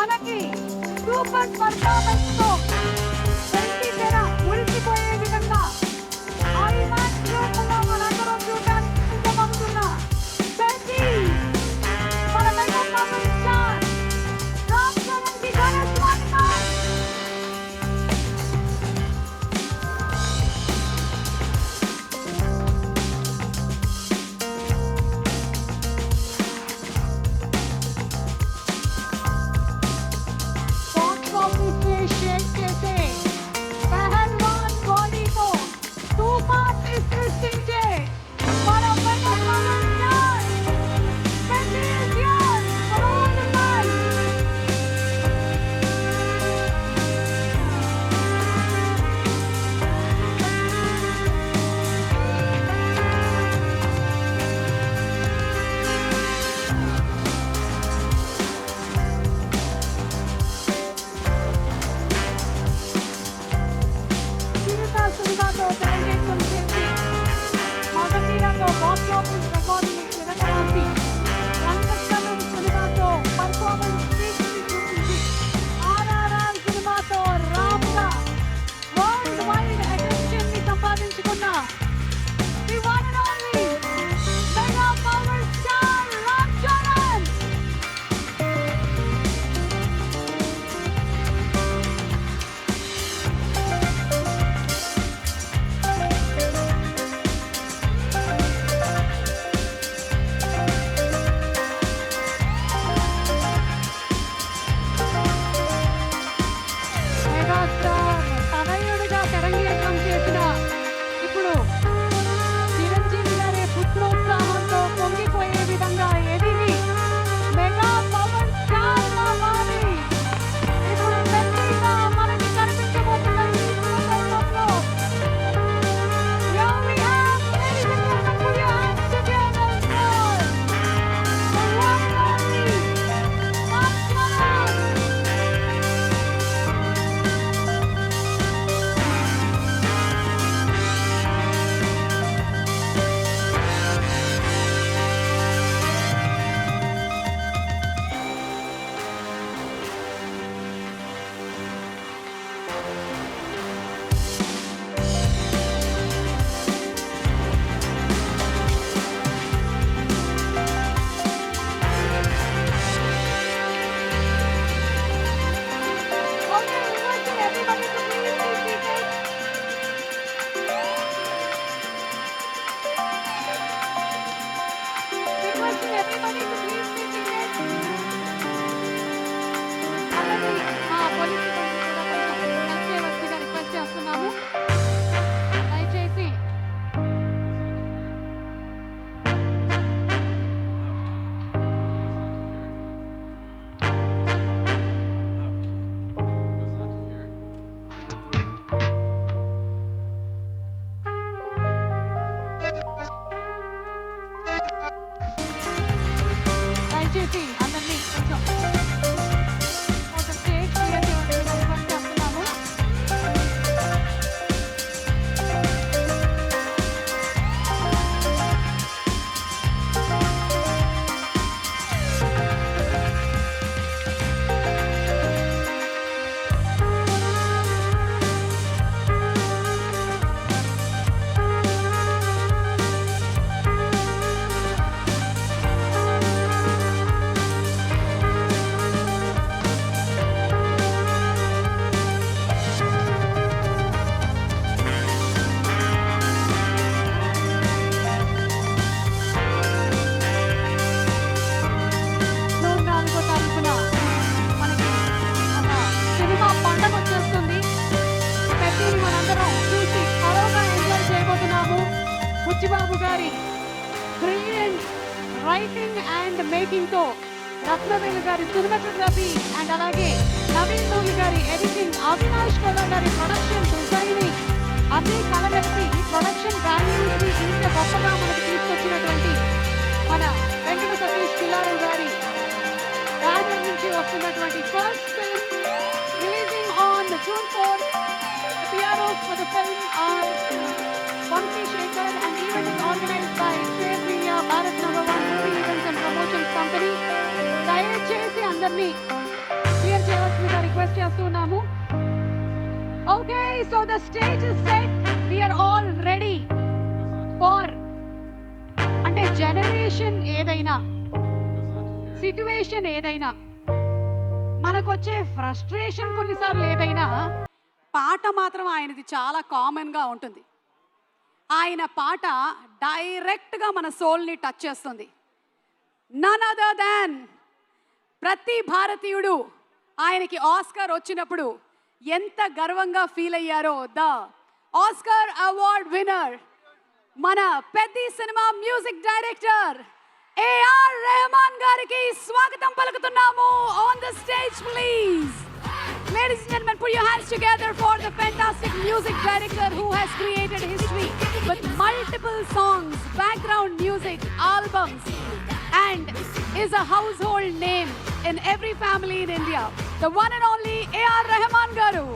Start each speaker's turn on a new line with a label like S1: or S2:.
S1: మనకి super performance తో వెండి తెర ఉరికిపోయే విధంగా ఐమాక్స్ రూపంలో మనందరం చూడడానికి సిద్ధమవుతున్నా పెద్ది మన mega power star Ram Charan కి ఘన స్వాగతం. బుచ్చిబాబు గారి బ్రిలియంట్ రైటింగ్ అండ్ మేకింగ్ తో రత్నవేలు గారి సినిమాటోగ్రఫీ అండ్ అలాగే నవీన్ మౌలి గారి ఎడిటింగ్, అవినాష్ కోలా గారి ప్రొడక్షన్ డిజైనింగ్ అన్ని కలగలిపి ప్రొడక్షన్ వాల్యూస్ ని ఇంత గొప్పగా మనకి తీసుకొచ్చినటువంటి మన వెంకట సతీష్ కిలారు గారి బ్యానర్ నుంచి వస్తున్నటువంటి first film releasing on June 4th. The PROs for the film are Vanshi Shekhar and event is organized by Fair Media, Bharat No. 1 Movie Events and Promotions Company. దయచేసి అందరినీ చేస్తున్నాము. Okay, so the stage is set, we are all ready for, అంటే generation ఏదైనా, situation ఏదైనా, మనకొచ్చే frustration కొన్నిసార్లు ఏదైనా, పాట మాత్రం ఆయనది చాలా కామన్గా ఉంటుంది. ఆయన పాట డైరెక్ట్గా మన సోల్ని టచ్ చేస్తుంది. నన్ అదర్ దాన్, ప్రతి భారతీయుడు ఆయనకి ఆస్కార్ వచ్చినప్పుడు ఎంత గర్వంగా ఫీల్ అయ్యారో, ద ఆస్కార్ అవార్డ్ విన్నర్, మన పెద్ద cinema music director AR Rahman గారికి స్వాగతం పలుకుతున్నాము. On the stage please. Ladies and gentlemen, put your hands together for the fantastic music director who has created history with multiple songs, background music, albums, and is a household name in every family in India. The one and only A.R. Rahman Garu.